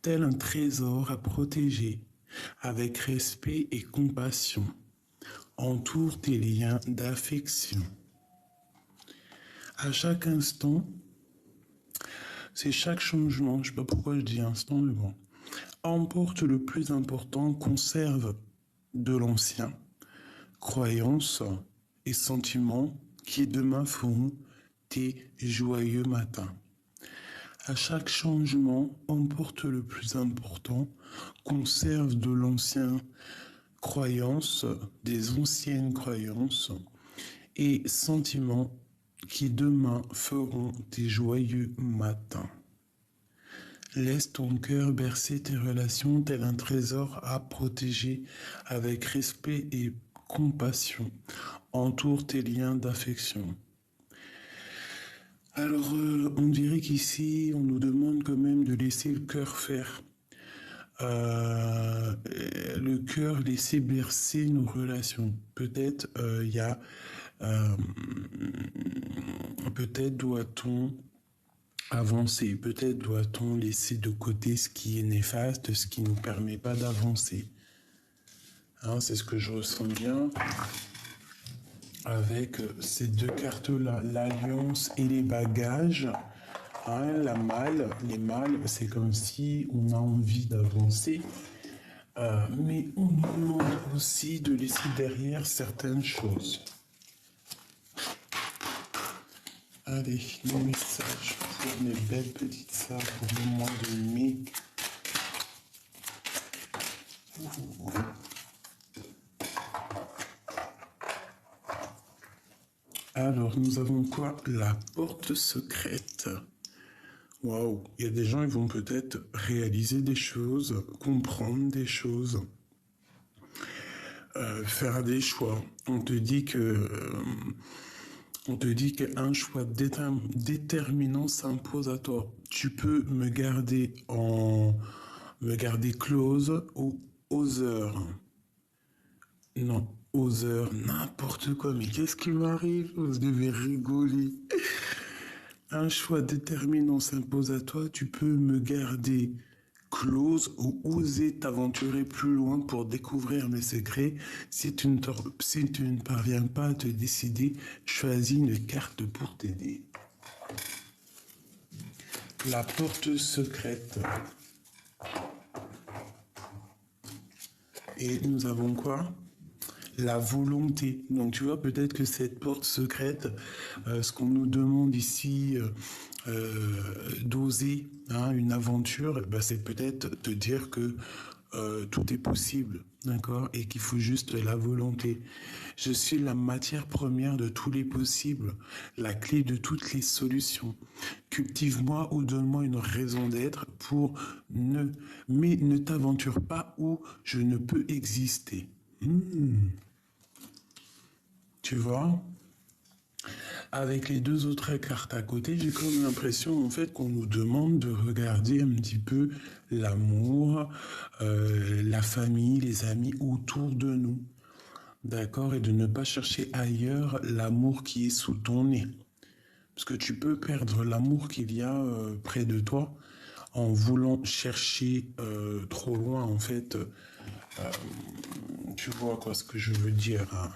tel un trésor à protéger, avec respect et compassion. Entoure tes liens d'affection. À chaque instant, c'est chaque changement, je ne sais pas pourquoi je dis instant, mais bon. Emporte le plus important, conserve de l'ancien, croyances et sentiments qui demain feront tes joyeux matins. À chaque changement, emporte le plus important, conserve de l'ancien croyances, des anciennes croyances et sentiments qui demain feront tes joyeux matins. Laisse ton cœur bercer tes relations tel un trésor à protéger avec respect et compassion. Entoure tes liens d'affection. Alors, on dirait qu'ici, on nous demande quand même de laisser le cœur faire. Le cœur laisser bercer nos relations. Peut-être peut-être doit-on avancer, peut-être doit-on laisser de côté ce qui est néfaste, ce qui nous permet pas d'avancer. Hein, c'est ce que je ressens bien avec ces deux cartes-là, l'alliance et les bagages. Hein, les malles, c'est comme si on a envie d'avancer, mais on nous demande aussi de laisser derrière certaines choses. Allez, les messages pour mes belles petites sœurs pour le mois de mai. Alors, nous avons quoi? La porte secrète. Waouh, il y a des gens, ils vont peut-être réaliser des choses, comprendre des choses, faire des choix. On te dit qu'un choix déterminant s'impose à toi. Tu peux me garder close ou aux heures. Non, aux heures, n'importe quoi. Mais qu'est-ce qui m'arrive? Vous devez rigoler. Un choix déterminant s'impose à toi, tu peux me garder close ou oser t'aventurer plus loin pour découvrir mes secrets. Si tu ne parviens pas à te décider, choisis une carte pour t'aider. La porte secrète. Et nous avons quoi? La volonté. Donc tu vois, peut-être que cette porte secrète, ce qu'on nous demande ici, d'oser une aventure, c'est peut-être te dire que tout est possible, d'accord, et qu'il faut juste la volonté. Je suis la matière première de tous les possibles, la clé de toutes les solutions. Cultive-moi ou donne-moi une raison d'être mais ne t'aventure pas où je ne peux exister. Tu vois, avec les deux autres cartes à côté, j'ai comme l'impression en fait qu'on nous demande de regarder un petit peu l'amour, la famille, les amis autour de nous, d'accord, et de ne pas chercher ailleurs l'amour qui est sous ton nez, parce que tu peux perdre l'amour qu'il y a près de toi en voulant chercher trop loin en fait. Tu vois quoi ce que je veux dire, hein.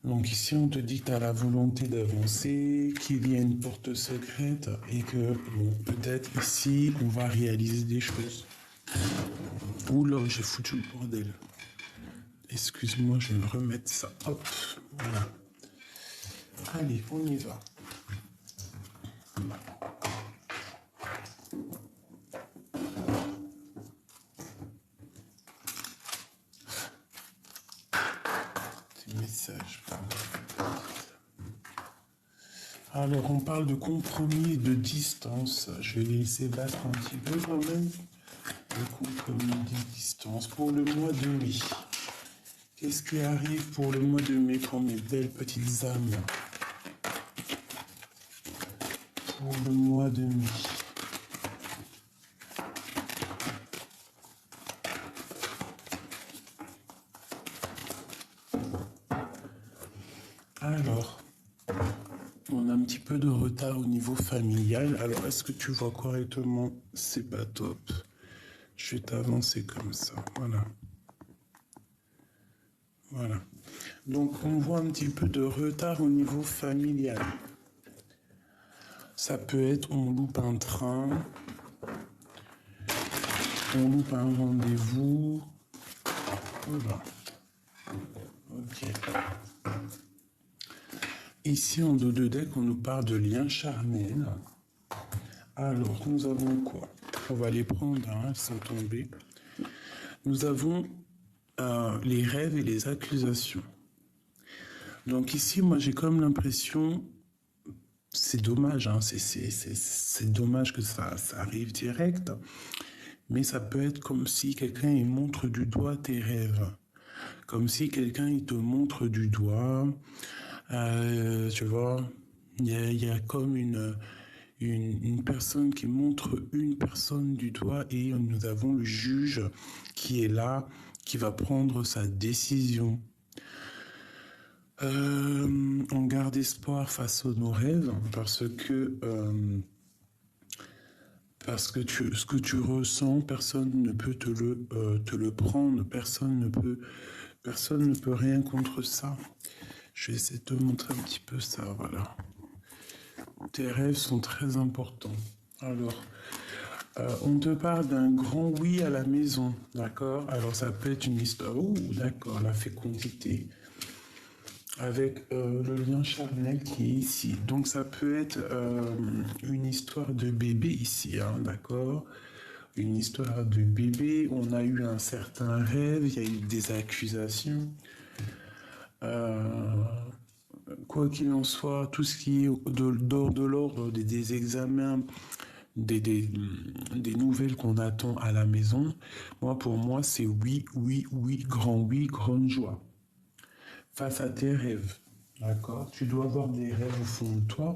Donc ici, on te dit que tu as la volonté d'avancer, qu'il y a une porte secrète et que, bon, peut-être ici, on va réaliser des choses. Oula, j'ai foutu le bordel. Excuse-moi, je vais me remettre ça. Hop, voilà. Allez, on y va. Ces messages. Alors, on parle de compromis et de distance. Je vais laisser battre un petit peu quand même. Le compromis de distance pour le mois de mai. Qu'est-ce qui arrive pour le mois de mai pour mes belles petites âmes? Pour le mois de mai. Alors, on a un petit peu peu de retard au niveau familial. Alors, est-ce que tu vois correctement? C'est pas top. Je vais t'avancer comme ça. Voilà. Voilà. Donc, on voit un petit peu de retard au niveau familial. Ça peut être on loupe un train, on loupe un rendez-vous. Voilà. Ok. Ici, en dos de deck, on nous parle de liens charnels. Alors, nous avons quoi? On va les prendre sans tomber. Nous avons les rêves et les accusations. Donc ici, moi, j'ai comme l'impression, c'est dommage, c'est dommage que ça arrive direct, mais ça peut être comme si quelqu'un il montre du doigt tes rêves. Comme si quelqu'un il te montre du doigt, tu vois, il y a comme une personne qui montre une personne du doigt et nous avons le juge qui est là, qui va prendre sa décision. On garde espoir face à nos rêves parce que ce que tu ressens, personne ne peut te le prendre, personne ne peut rien contre ça. Je vais essayer de te montrer un petit peu ça, voilà. Tes rêves sont très importants. Alors, on te parle d'un grand oui à la maison, d'accord? Alors ça peut être une histoire, d'accord, la fécondité, avec le lien charnel qui est ici. Donc ça peut être une histoire de bébé ici, d'accord? Une histoire de bébé, on a eu un certain rêve, il y a eu des accusations. Quoi qu'il en soit, tout ce qui est de l'ordre des examens, des nouvelles qu'on attend à la maison, pour moi, c'est oui, oui, grande joie. Face à tes rêves, d'accord? Tu dois avoir des rêves au fond de toi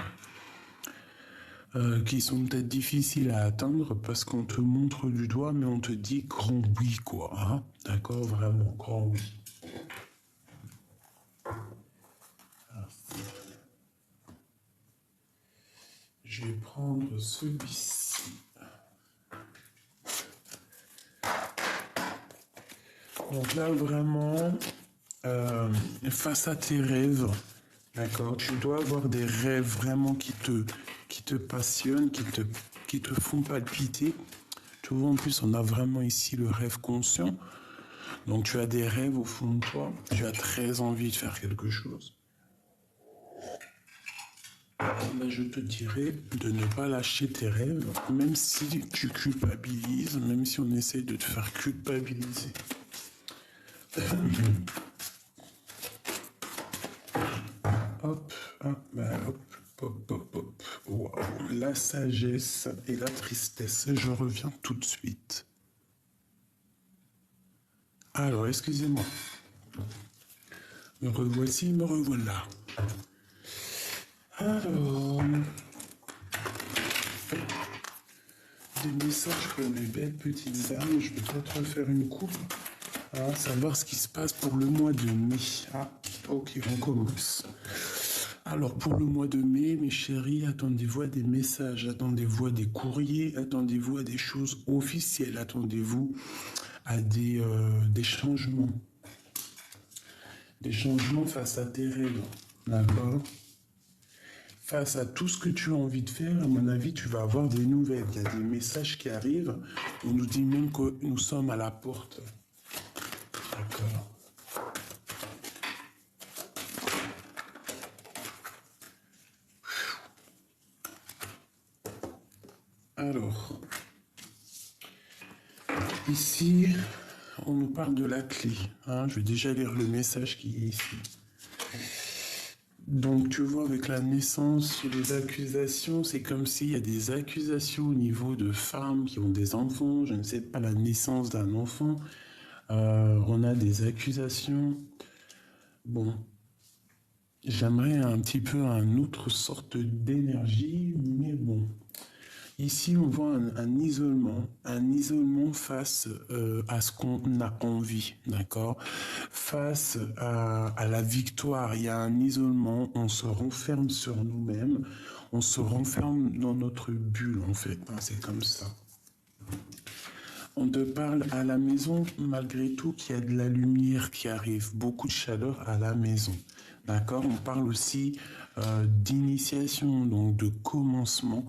qui sont peut-être difficiles à atteindre parce qu'on te montre du doigt, mais on te dit grand oui, quoi. D'accord? Vraiment, grand oui. Je vais prendre celui-ci. Donc là, vraiment, face à tes rêves, d'accord, tu dois avoir des rêves vraiment qui te passionnent, qui te font palpiter. Tu vois, en plus, on a vraiment ici le rêve conscient. Donc tu as des rêves au fond de toi, tu as très envie de faire quelque chose. Ben, je te dirais de ne pas lâcher tes rêves, même si tu culpabilises, même si on essaye de te faire culpabiliser. Hop, hop. Wow. La sagesse et la tristesse. Je reviens tout de suite. Alors, excusez-moi. Me revoici, me revoilà. Alors, des messages pour mes belles petites âmes. Je vais peut-être faire une coupe. Savoir ce qui se passe pour le mois de mai. Ok, on commence. Alors, pour le mois de mai, mes chéris, attendez-vous à des messages, attendez-vous à des courriers, attendez-vous à des choses officielles, attendez-vous à des changements. Des changements face à tes rêves, d'accord? Face à tout ce que tu as envie de faire, à mon avis, tu vas avoir des nouvelles. Il y a des messages qui arrivent. On nous dit même que nous sommes à la porte. D'accord. Alors, ici, on nous parle de la clé. Je vais déjà lire le message qui est ici. Donc, tu vois, avec la naissance, les accusations, c'est comme s'il y a des accusations au niveau de femmes qui ont des enfants, je ne sais pas, la naissance d'un enfant. On a des accusations. Bon, j'aimerais un petit peu une autre sorte d'énergie, mais bon, Ici, on voit un isolement face à ce qu'on a envie, d'accord? Face à la victoire, il y a un isolement, on se renferme sur nous-mêmes, on se renferme dans notre bulle, en fait, hein, c'est comme ça. On te parle à la maison, malgré tout, qu'il y a de la lumière qui arrive, beaucoup de chaleur à la maison. D'accord? On parle aussi d'initiation, donc de commencement,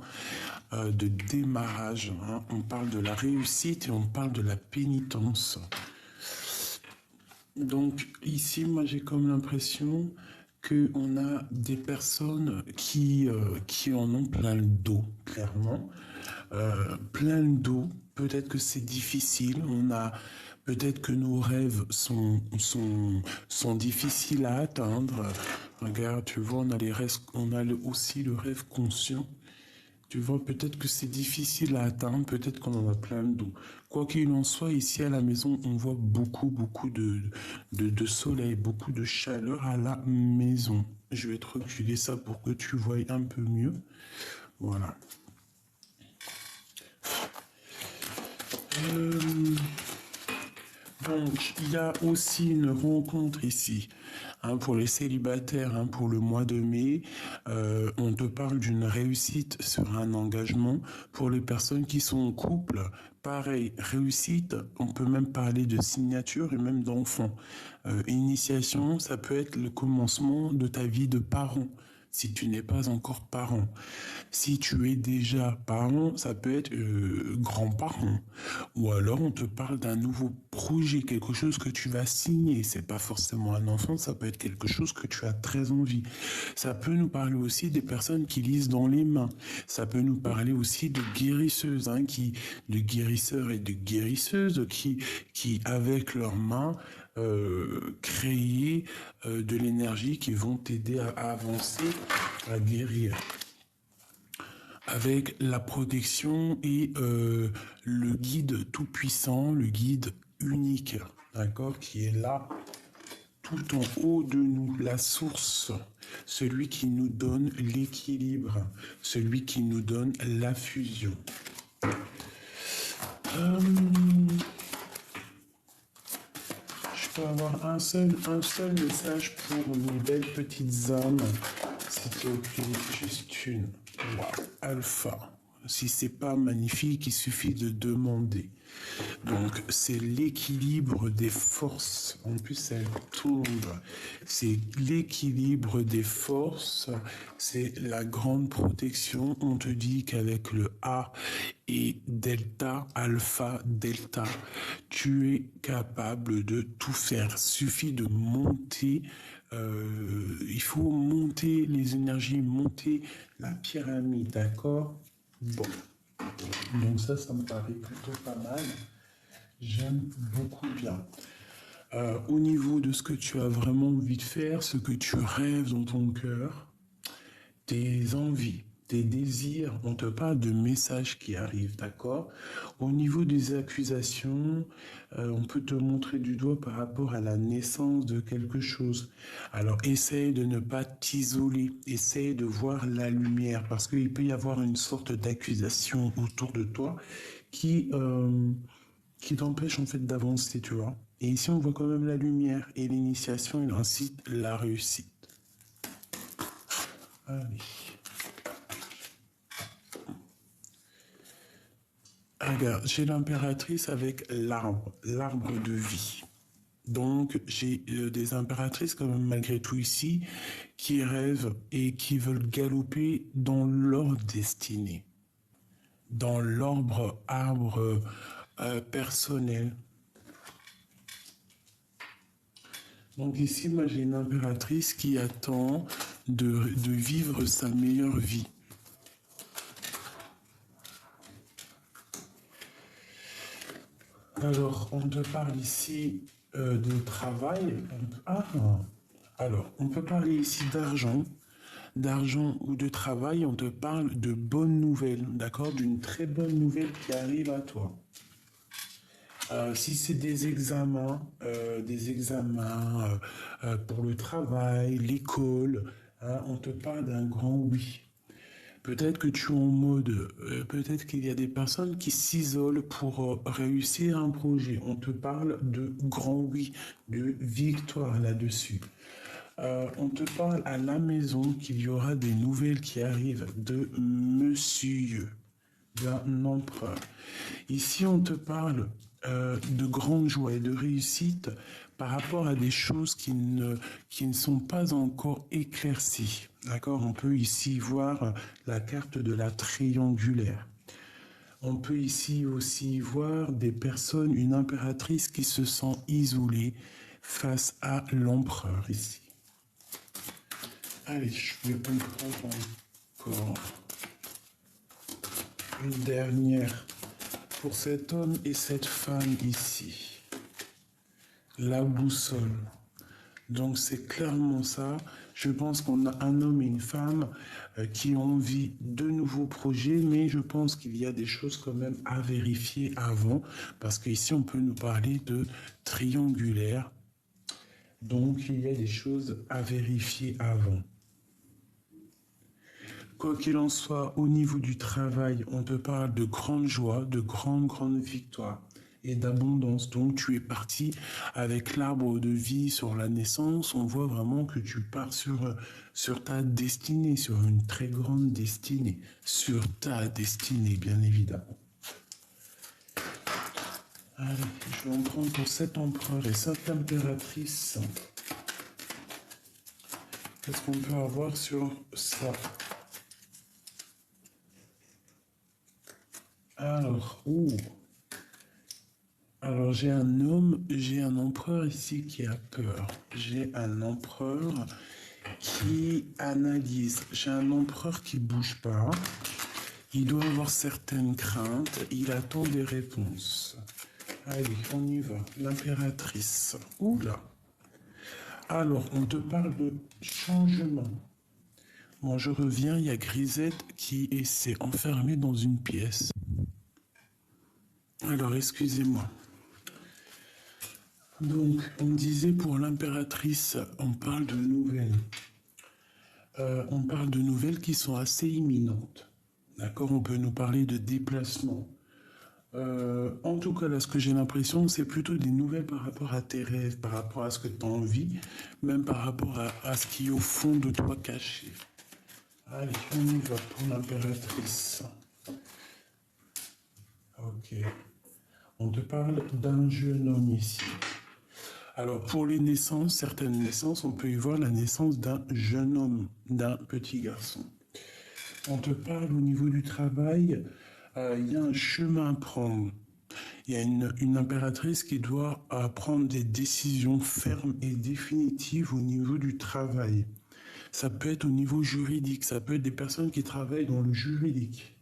de démarrage. Hein. On parle de la réussite et on parle de la pénitence. Donc ici, moi j'ai comme l'impression qu'on a des personnes qui en ont plein le dos, clairement. Plein le dos, peut-être que c'est difficile, peut-être que nos rêves sont difficiles à atteindre. Regarde, tu vois, on a aussi le rêve conscient. Tu vois, peut-être que c'est difficile à atteindre, peut-être qu'on en a plein le dos. Quoi qu'il en soit, ici à la maison, on voit beaucoup de soleil, beaucoup de chaleur à la maison. Je vais te reculer ça pour que tu voies un peu mieux. Voilà. Donc, il y a aussi une rencontre ici. Hein, pour les célibataires, hein, pour le mois de mai, on te parle d'une réussite sur un engagement. Pour les personnes qui sont en couple, pareil, réussite, on peut même parler de signature et même d'enfant. Initiation, ça peut être le commencement de ta vie de parent, si tu n'es pas encore parent. Si tu es déjà parent, ça peut être grand-parent. Ou alors on te parle d'un nouveau projet, quelque chose que tu vas signer. C'est pas forcément un enfant, ça peut être quelque chose que tu as très envie. Ça peut nous parler aussi des personnes qui lisent dans les mains. Ça peut nous parler aussi de guérisseuses, hein, de guérisseurs et de guérisseuses qui avec leurs mains, créer de l'énergie qui vont t'aider à avancer, à guérir avec la protection et le guide tout-puissant, le guide unique, d'accord, qui est là tout en haut de nous, la source, celui qui nous donne l'équilibre, celui qui nous donne la fusion. Je peux avoir un seul message pour mes belles petites âmes, s'il te plaît, juste une. Wow. Alpha. Si c'est pas magnifique, il suffit de demander. Donc c'est l'équilibre des forces. En plus elle tombe. C'est l'équilibre des forces. C'est la grande protection. On te dit qu'avec le A et delta, alpha, delta, tu es capable de tout faire. Suffit de monter. Il faut monter les énergies, monter la pyramide, d'accord? Bon. Donc ça me paraît plutôt pas mal. J'aime beaucoup bien. Au niveau de ce que tu as vraiment envie de faire, ce que tu rêves dans ton cœur, tes envies, tes désirs, on te parle de messages qui arrivent, d'accord? Au niveau des accusations, on peut te montrer du doigt par rapport à la naissance de quelque chose. Alors essaye de ne pas t'isoler, essaye de voir la lumière, parce qu'il peut y avoir une sorte d'accusation autour de toi qui t'empêche en fait d'avancer, tu vois. Et ici on voit quand même la lumière et l'initiation, il incite la réussite. Allez. Regarde, j'ai l'impératrice avec l'arbre de vie. Donc j'ai des impératrices quand même malgré tout ici qui rêvent et qui veulent galoper dans leur destinée, dans arbre personnel. Donc ici, moi j'ai une impératrice qui attend de vivre sa meilleure vie. Alors, on te parle ici de travail. Alors, on peut parler ici d'argent ou de travail. On te parle de bonnes nouvelles, d'accord? D'une très bonne nouvelle qui arrive à toi. Si c'est des examens pour le travail, l'école, hein, on te parle d'un grand oui. Peut-être que tu es en mode, peut-être qu'il y a des personnes qui s'isolent pour réussir un projet. On te parle de grand oui, de victoire là-dessus. On te parle à la maison qu'il y aura des nouvelles qui arrivent de monsieur, d'un empereur. Ici, on te parle de grande joie et de réussite par rapport à des choses qui ne sont pas encore éclaircies. D'accord? On peut ici voir la carte de la triangulaire. On peut ici aussi voir des personnes, une impératrice qui se sent isolée face à l'empereur ici. Allez, je vais prendre encore une dernière pour cet homme et cette femme ici. La boussole. Donc c'est clairement ça. Je pense qu'on a un homme et une femme qui ont envie de nouveaux projets, mais je pense qu'il y a des choses quand même à vérifier avant, parce qu'ici on peut nous parler de triangulaire. Donc il y a des choses à vérifier avant. Quoi qu'il en soit, au niveau du travail, on te parle de grande joie, de grande victoire et d'abondance. Donc tu es parti avec l'arbre de vie sur la naissance. On voit vraiment que tu pars sur ta destinée, sur une très grande destinée. Sur ta destinée, bien évidemment. Allez, je vais en prendre pour cet empereur et cette impératrice. Qu'est-ce qu'on peut avoir sur ça? Alors, alors j'ai un homme, j'ai un empereur ici qui a peur. J'ai un empereur qui analyse. J'ai un empereur qui bouge pas. Il doit avoir certaines craintes. Il attend des réponses. Allez, on y va. L'impératrice. Oula. Alors, on te parle de changement. Bon, je reviens, il y a Grisette qui s'est enfermée dans une pièce. Alors, excusez-moi. Donc, on disait pour l'impératrice, on parle de nouvelles. On parle de nouvelles qui sont assez imminentes. D'accord? On peut nous parler de déplacement. En tout cas, là, ce que j'ai l'impression, c'est plutôt des nouvelles par rapport à tes rêves, par rapport à ce que tu as envie, même par rapport à ce qui est au fond de toi caché. Allez, on y va pour l'impératrice. Ok. On te parle d'un jeune homme ici. Alors, pour les naissances, certaines naissances, on peut y voir la naissance d'un jeune homme, d'un petit garçon. On te parle au niveau du travail, il y a un chemin à prendre. Il y a une impératrice qui doit prendre des décisions fermes et définitives au niveau du travail. Ça peut être au niveau juridique, ça peut être des personnes qui travaillent dans le juridique,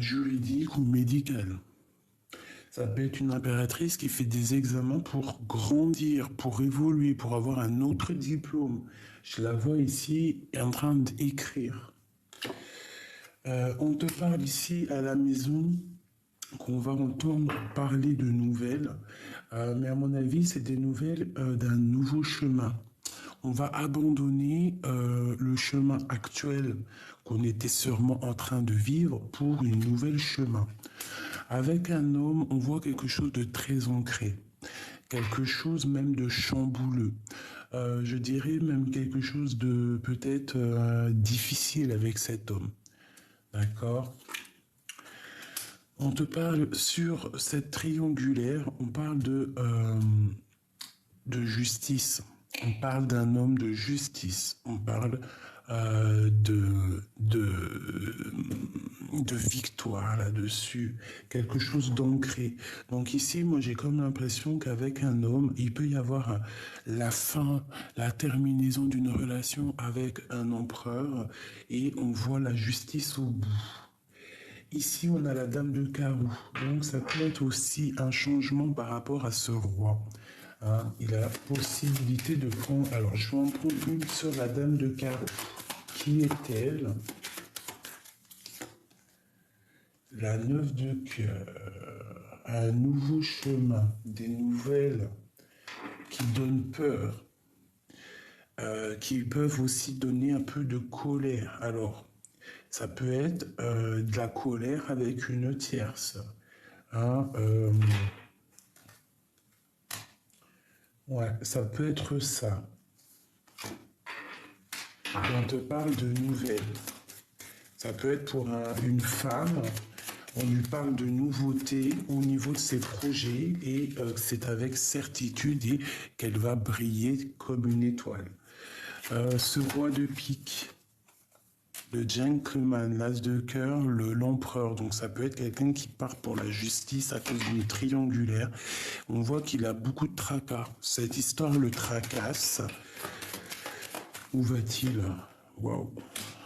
juridique ou médical. Ça peut être une impératrice qui fait des examens pour grandir, pour évoluer, pour avoir un autre diplôme. Je la vois ici en train d'écrire. On te parle ici à la maison qu'on va entendre parler de nouvelles, mais à mon avis, c'est des nouvelles d'un nouveau chemin. On va abandonner le chemin actuel qu'on était sûrement en train de vivre pour une nouvelle chemin. Avec un homme, on voit quelque chose de très ancré, quelque chose même de chambouleux. Je dirais même quelque chose de peut-être difficile avec cet homme. D'accord? On te parle sur cette triangulaire, on parle de justice. On parle d'un homme de justice. On parle de victoire là-dessus. Quelque chose d'ancré. Donc ici, moi, j'ai comme l'impression qu'avec un homme, il peut y avoir la fin, la terminaison d'une relation avec un empereur et on voit la justice au bout. Ici, on a la dame de carreau. Donc, ça peut être aussi un changement par rapport à ce roi. Hein, il a la possibilité de prendre... Alors, je vais en prendre une sur la dame de carreau. Qui est-elle? La neuf de cœur. Un nouveau chemin. Des nouvelles qui donnent peur. Qui peuvent aussi donner un peu de colère. Alors, Ça peut être de la colère avec une tierce. Hein, ouais, ça peut être ça. On te parle de nouvelles. Ça peut être pour une femme, on lui parle de nouveautés au niveau de ses projets et c'est avec certitude et qu'elle va briller comme une étoile. Ce roi de pique, le gentleman, l'as de cœur, l'empereur. Donc ça peut être quelqu'un qui part pour la justice à cause d'une triangulaire. On voit qu'il a beaucoup de tracas. Cette histoire le tracasse. Où va-t-il? Waouh.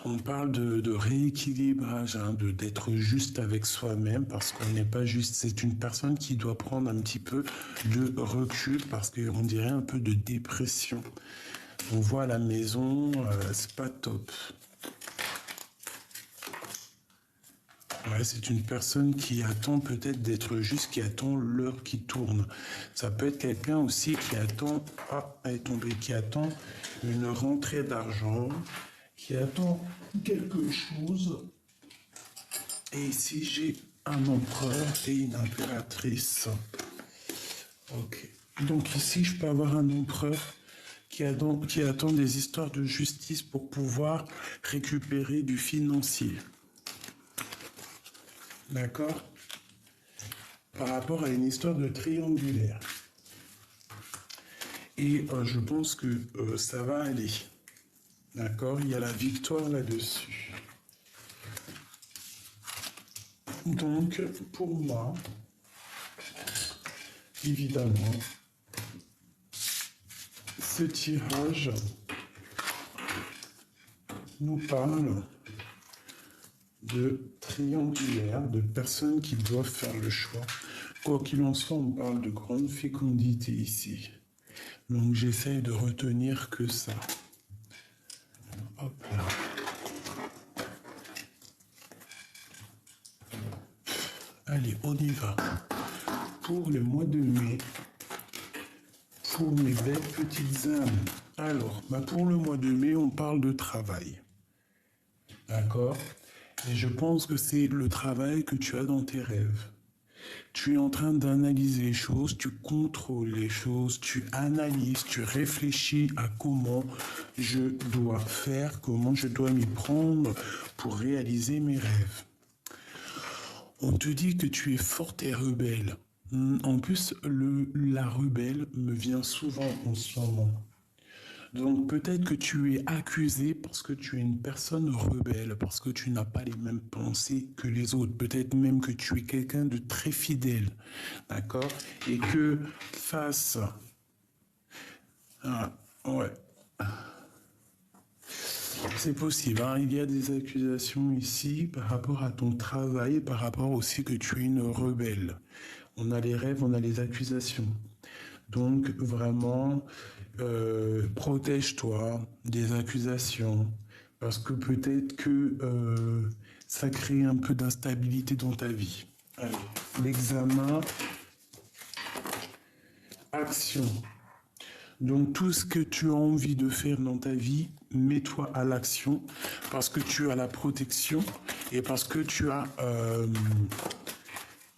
On parle de rééquilibrage, hein, d'être juste avec soi-même parce qu'on n'est pas juste. C'est une personne qui doit prendre un petit peu de recul parce qu'on dirait un peu de dépression. On voit à la maison, c'est pas top. Ouais, c'est une personne qui attend peut-être d'être juste, qui attend l'heure qui tourne. Ça peut être quelqu'un aussi qui attend, elle est tombée, qui attend une rentrée d'argent, qui attend quelque chose. Et ici, j'ai un empereur et une impératrice. Ok. Donc ici, je peux avoir un empereur qui attend des histoires de justice pour pouvoir récupérer du financier. D'accord? Par rapport à une histoire de triangulaire. Et je pense que ça va aller. D'accord? Il y a la victoire là-dessus. Donc, pour moi, évidemment, ce tirage nous parle de triangulaire, de personnes qui doivent faire le choix. Quoi qu'il en soit, on parle de grande fécondité ici. Donc j'essaye de retenir que ça. Hop là. Allez, on y va. Pour le mois de mai, pour mes belles petites âmes. Alors, pour le mois de mai, on parle de travail. D'accord? Et je pense que c'est le travail que tu as dans tes rêves. Tu es en train d'analyser les choses, tu contrôles les choses, tu analyses, tu réfléchis à comment je dois faire, comment je dois m'y prendre pour réaliser mes rêves. On te dit que tu es forte et rebelle. En plus, la rebelle me vient souvent en ce moment. Donc peut-être que tu es accusé parce que tu es une personne rebelle, parce que tu n'as pas les mêmes pensées que les autres. Peut-être même que tu es quelqu'un de très fidèle, d'accord? Et que face... Ah, ouais. C'est possible, hein. Il y a des accusations ici par rapport à ton travail, par rapport aussi que tu es une rebelle. On a les rêves, on a les accusations. Donc vraiment, protège-toi des accusations, parce que peut-être que ça crée un peu d'instabilité dans ta vie. Allez, l'examen, action. Donc tout ce que tu as envie de faire dans ta vie, mets-toi à l'action, parce que tu as la protection et parce que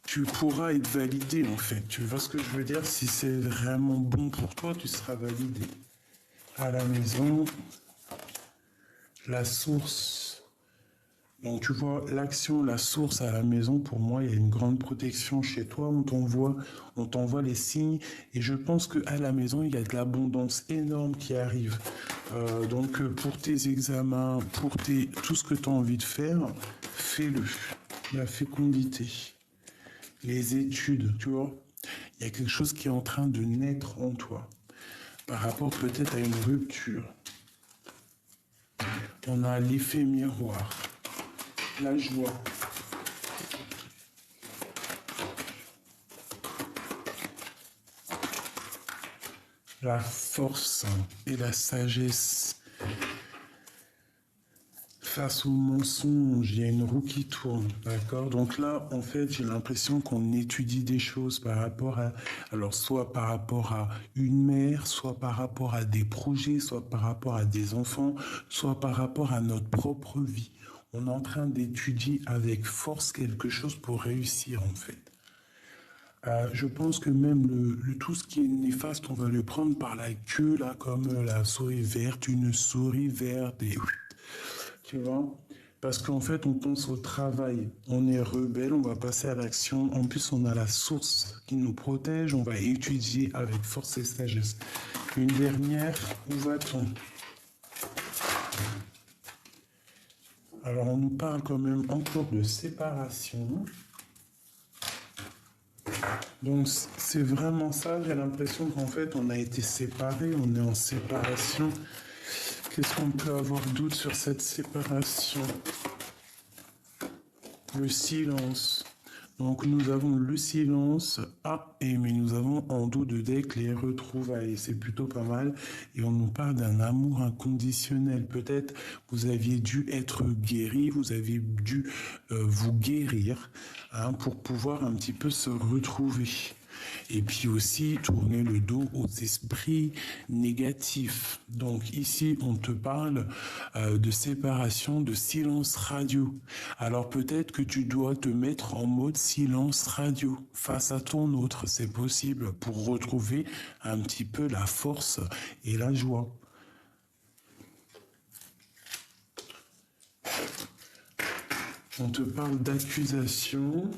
tu pourras être validé en fait. Tu vois ce que je veux dire? Si c'est vraiment bon pour toi, tu seras validé. À la maison, la source. Donc tu vois, l'action, la source à la maison, pour moi, il y a une grande protection chez toi. On t'envoie les signes. Et je pense qu'à la maison, il y a de l'abondance énorme qui arrive. Donc pour tes examens, pour tout ce que tu as envie de faire, fais-le. La fécondité. Les études, tu vois, il y a quelque chose qui est en train de naître en toi par rapport peut-être à une rupture. On a l'effet miroir, la joie. La force et la sagesse. Face au mensonge, il y a une roue qui tourne, d'accord? Donc là, en fait, j'ai l'impression qu'on étudie des choses par rapport à, alors soit par rapport à une mère, soit par rapport à des projets, soit par rapport à des enfants, soit par rapport à notre propre vie. On est en train d'étudier avec force quelque chose pour réussir, en fait. Je pense que même tout ce qui est néfaste, on va le prendre par la queue, là, comme la souris verte, une souris verte, et tu vois? Parce qu'en fait, on pense au travail. On est rebelle, on va passer à l'action. En plus, on a la source qui nous protège. On va étudier avec force et sagesse. Une dernière, où va-t-on? Alors, on nous parle quand même encore de séparation. Donc, c'est vraiment ça. J'ai l'impression qu'en fait, on a été séparés. On est en séparation. Qu'est-ce qu'on peut avoir doute sur cette séparation? Le silence. Donc nous avons le silence, mais nous avons en dos de deck les retrouvailles, c'est plutôt pas mal. Et on nous parle d'un amour inconditionnel. Peut-être vous aviez dû être guéri, vous avez dû vous guérir pour pouvoir un petit peu se retrouver. Et puis aussi tourner le dos aux esprits négatifs. Donc ici, on te parle de séparation, de silence radio. Alors peut-être que tu dois te mettre en mode silence radio face à ton autre. C'est possible pour retrouver un petit peu la force et la joie. On te parle d'accusation.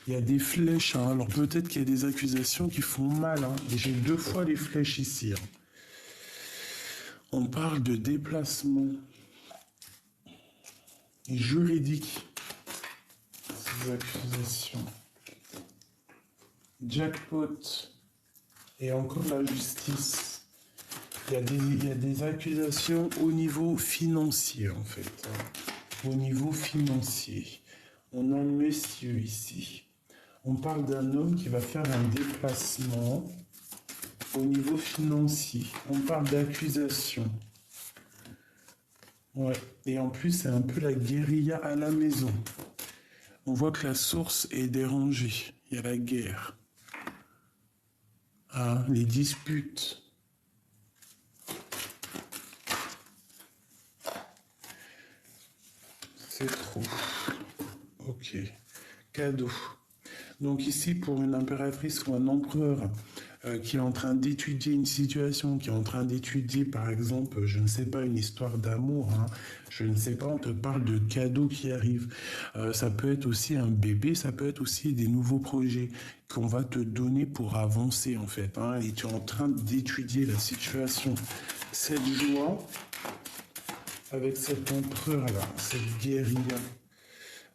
Il y a des flèches, alors peut-être qu'il y a des accusations qui font mal. Et j'ai 2 fois les flèches ici. On parle de déplacement juridique. Ces accusations. Jackpot. Et encore la justice. Il y a des accusations au niveau financier, en fait. Au niveau financier. On a un monsieur ici. On parle d'un homme qui va faire un déplacement au niveau financier. On parle d'accusation. Ouais. Et en plus, c'est un peu la guérilla à la maison. On voit que la source est dérangée. Il y a la guerre. Les disputes. C'est trop. Ok. Cadeau. Donc ici, pour une impératrice ou un empereur qui est en train d'étudier une situation, qui est en train d'étudier, par exemple, je ne sais pas, une histoire d'amour, je ne sais pas, on te parle de cadeaux qui arrivent. Ça peut être aussi un bébé, ça peut être aussi des nouveaux projets qu'on va te donner pour avancer, en fait. Et tu es en train d'étudier la situation. Cette joie, avec cet empereur-là, cette guérilla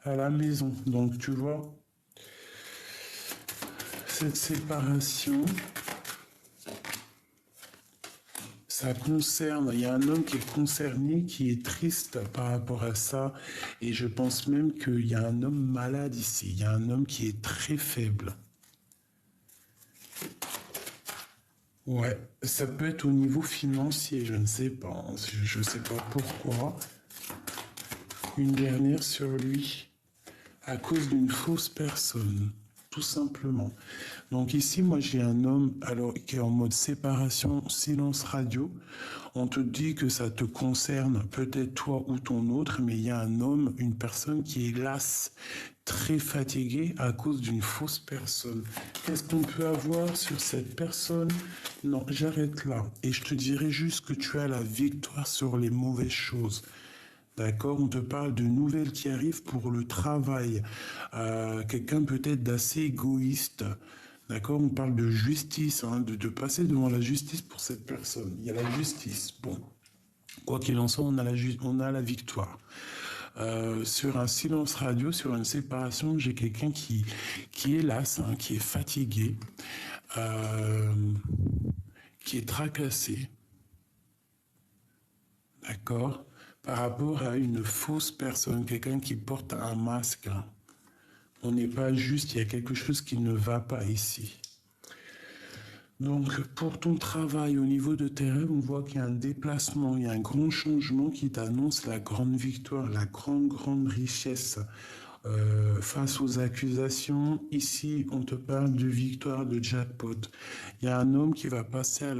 à la maison. Donc, tu vois, cette séparation, ça concerne, il y a un homme qui est concerné, qui est triste par rapport à ça, et je pense même qu'il y a un homme malade ici, il y a un homme qui est très faible. Ouais, ça peut être au niveau financier, je ne sais pas, je ne sais pas pourquoi. Une dernière sur lui, à cause d'une fausse personne. Tout simplement. Donc ici, moi, j'ai un homme qui est en mode séparation, silence radio. On te dit que ça te concerne, peut-être toi ou ton autre, mais il y a un homme, une personne qui est lasse, très fatiguée à cause d'une fausse personne. Qu'est-ce qu'on peut avoir sur cette personne? Non, j'arrête là. Et je te dirai juste que tu as la victoire sur les mauvaises choses. D'accord, on te parle de nouvelles qui arrivent pour le travail. Quelqu'un peut-être d'assez égoïste. D'accord, on parle de justice, de passer devant la justice pour cette personne. Il y a la justice. Bon, quoi qu'il en soit, on a la victoire. Sur un silence radio, sur une séparation, j'ai quelqu'un qui est las, qui est fatigué, qui est tracassé. D'accord, par rapport à une fausse personne, quelqu'un qui porte un masque. On n'est pas juste, il y a quelque chose qui ne va pas ici. Donc, pour ton travail au niveau de tes rêves, on voit qu'il y a un déplacement, il y a un grand changement qui t'annonce la grande victoire, la grande richesse. face aux accusations. Ici, on te parle de victoire de jackpot. Il y a un homme qui va passer à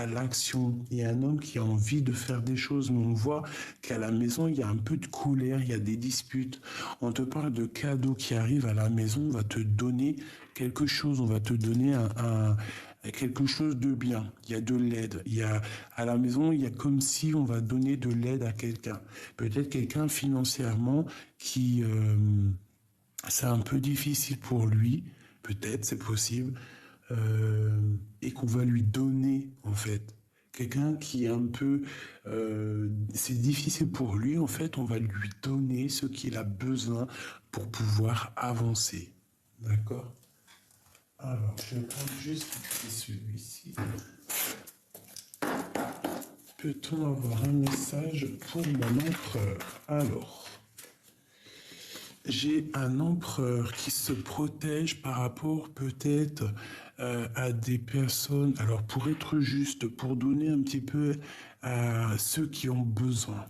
l'action. Il y a un homme qui a envie de faire des choses, mais on voit qu'à la maison, il y a un peu de colère, il y a des disputes. On te parle de cadeaux qui arrivent à la maison, on va te donner quelque chose, on va te donner quelque chose de bien. Il y a de l'aide. À la maison, il y a comme si on va donner de l'aide à quelqu'un. Peut-être quelqu'un financièrement qui, c'est un peu difficile pour lui. Peut-être, c'est possible. Et qu'on va lui donner, en fait. Quelqu'un qui est un peu... c'est difficile pour lui, en fait, on va lui donner ce qu'il a besoin pour pouvoir avancer. D'accord? Alors, je vais prendre juste celui-ci. Peut-on avoir un message pour mon empereur? Alors, j'ai un empereur qui se protège par rapport peut-être à des personnes. Alors, pour être juste, pour donner un petit peu à ceux qui ont besoin.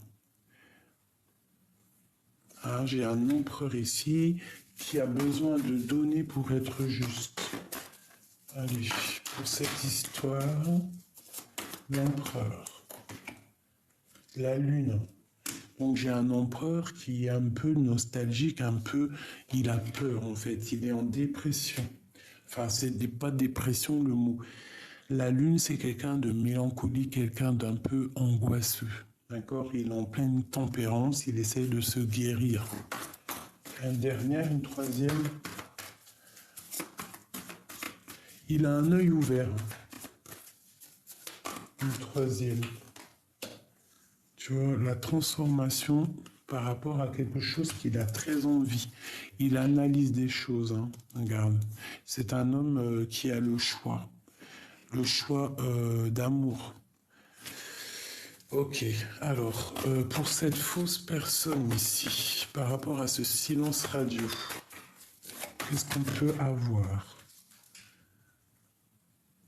Hein, j'ai un empereur ici qui a besoin de donner pour être juste. Allez, pour cette histoire, l'empereur, la lune. Donc j'ai un empereur qui est un peu nostalgique, il a peur en fait, il est en dépression. Enfin, c'est pas dépression le mot. La lune, c'est quelqu'un de mélancolique, quelqu'un d'un peu angoisseux. D'accord? Il est en pleine tempérance, il essaie de se guérir. Une troisième. Il a un œil ouvert. Une troisième. Tu vois, la transformation par rapport à quelque chose qu'il a très envie. Il analyse des choses, hein. Regarde. C'est un homme qui a le choix d'amour. Ok, alors, pour cette fausse personne ici, par rapport à ce silence radio, qu'est-ce qu'on peut avoir?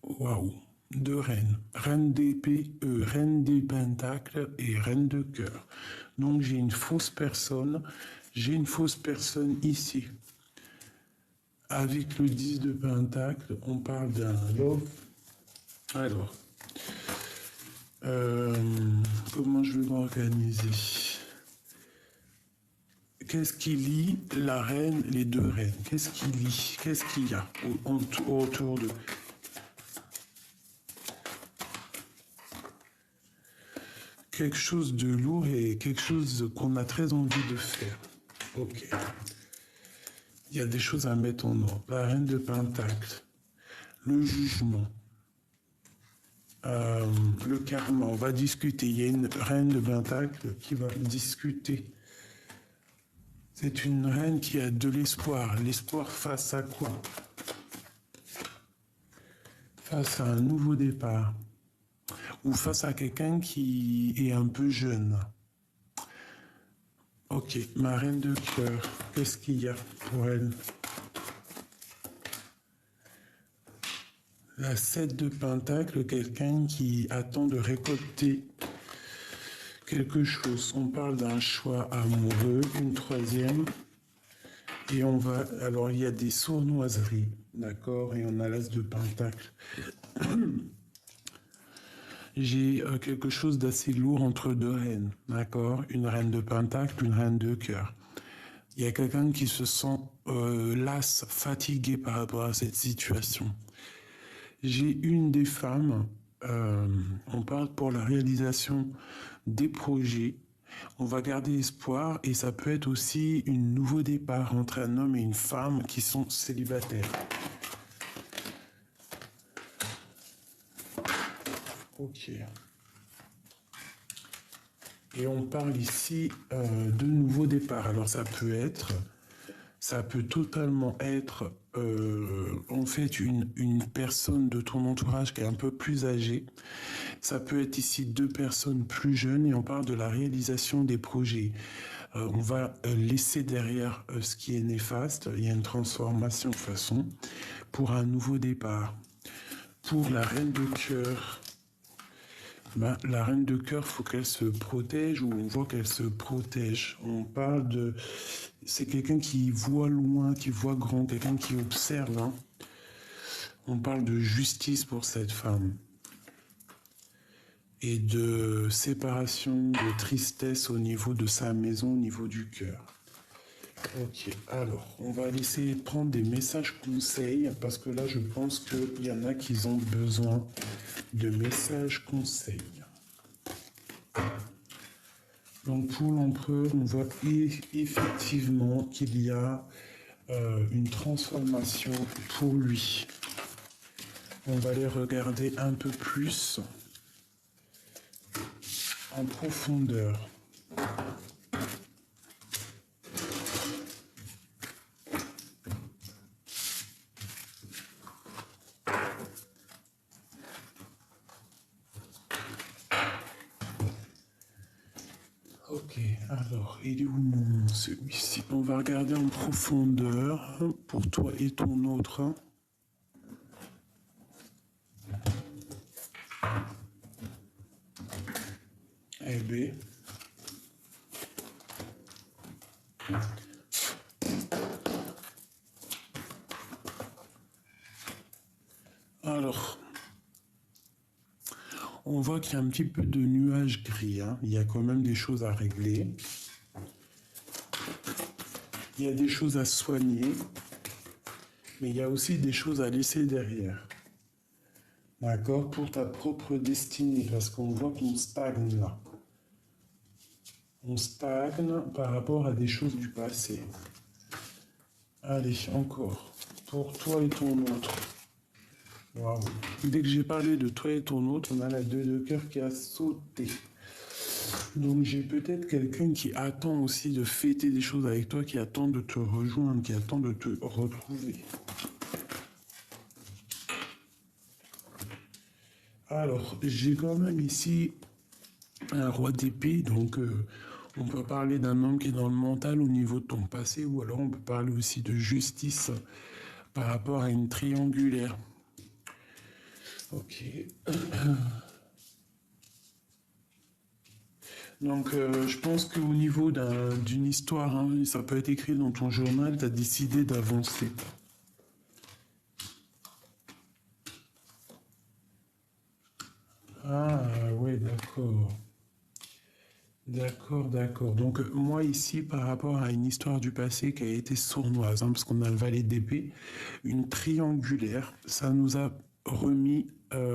Waouh, deux reines, reine d'épée, reine des pentacles et reine de cœur. Donc j'ai une fausse personne ici. Avec le 10 de pentacle, on parle d'un love. Alors, comment je vais m'organiser? Qu'est-ce qui lie la reine, les deux reines? Qu'est-ce qui lie? Qu'est-ce qu'il y a autour d'eux? Quelque chose de lourd et quelque chose qu'on a très envie de faire. Ok. Il y a des choses à mettre en ordre. La reine de pentacle, le jugement, le karma. On va discuter. Il y a une reine de pentacle qui va discuter. C'est une reine qui a de l'espoir. L'espoir face à quoi? Face à un nouveau départ. Ou face à quelqu'un qui est un peu jeune. Ok, ma reine de cœur, qu'est-ce qu'il y a pour elle? La 7 de pentacle, quelqu'un qui attend de récolter quelque chose. On parle d'un choix amoureux, une troisième. Et on va... Alors, il y a des sournoiseries, d'accord? Et on a l'as de pentacle. J'ai quelque chose d'assez lourd entre deux reines, d'accord? Une reine de pentacle, une reine de cœur. Il y a quelqu'un qui se sent lasse, fatigué par rapport à cette situation. J'ai une des femmes, on parle pour la réalisation des projets. On va garder espoir et ça peut être aussi un nouveau départ entre un homme et une femme qui sont célibataires. Ok. Et on parle ici de nouveau départ. Alors ça peut totalement être en fait une personne de ton entourage qui est un peu plus âgée. Ça peut être ici deux personnes plus jeunes et on parle de la réalisation des projets. On va laisser derrière ce qui est néfaste. Il y a une transformation de façon pour un nouveau départ. Pour la reine de cœur, Ben, la reine de cœur, faut qu'elle se protège, ou on voit qu'elle se protège. On parle de... C'est quelqu'un qui voit loin, qui voit grand, quelqu'un qui observe. Hein. On parle de justice pour cette femme. Et de séparation, de tristesse au niveau de sa maison, au niveau du cœur. Ok, alors, on va laisser prendre des messages conseils, parce que là, je pense qu'il y en a qui ont besoin de messages conseils. Donc, pour l'empereur, on voit effectivement qu'il y a une transformation pour lui. On va les regarder un peu plus en profondeur. Ok, alors, il est où celui-ci? On va regarder en profondeur pour toi et ton autre. Eh bien. Alors, on voit qu'il y a un petit peu de nuages gris. Hein. Il y a quand même des choses à régler. Il y a des choses à soigner. Mais il y a aussi des choses à laisser derrière. D'accord? Pour ta propre destinée. Parce qu'on voit qu'on stagne là. On stagne par rapport à des choses du passé. Allez, encore. Pour toi et ton autre. Waouh. Dès que j'ai parlé de toi et ton autre, on a la 2 de cœur qui a sauté. Donc j'ai peut-être quelqu'un qui attend aussi de fêter des choses avec toi, qui attend de te rejoindre, qui attend de te retrouver. Alors, j'ai quand même ici un roi d'épée, donc on peut parler d'un homme qui est dans le mental au niveau de ton passé, ou alors on peut parler aussi de justice par rapport à une triangulaire. Ok. Donc je pense qu'au niveau d'une histoire, hein, ça peut être écrit dans ton journal, tu as décidé d'avancer. Ah ouais, d'accord. D'accord, d'accord. Donc moi ici, par rapport à une histoire du passé qui a été sournoise, hein, parce qu'on a le valet d'épée, une triangulaire, ça nous a remis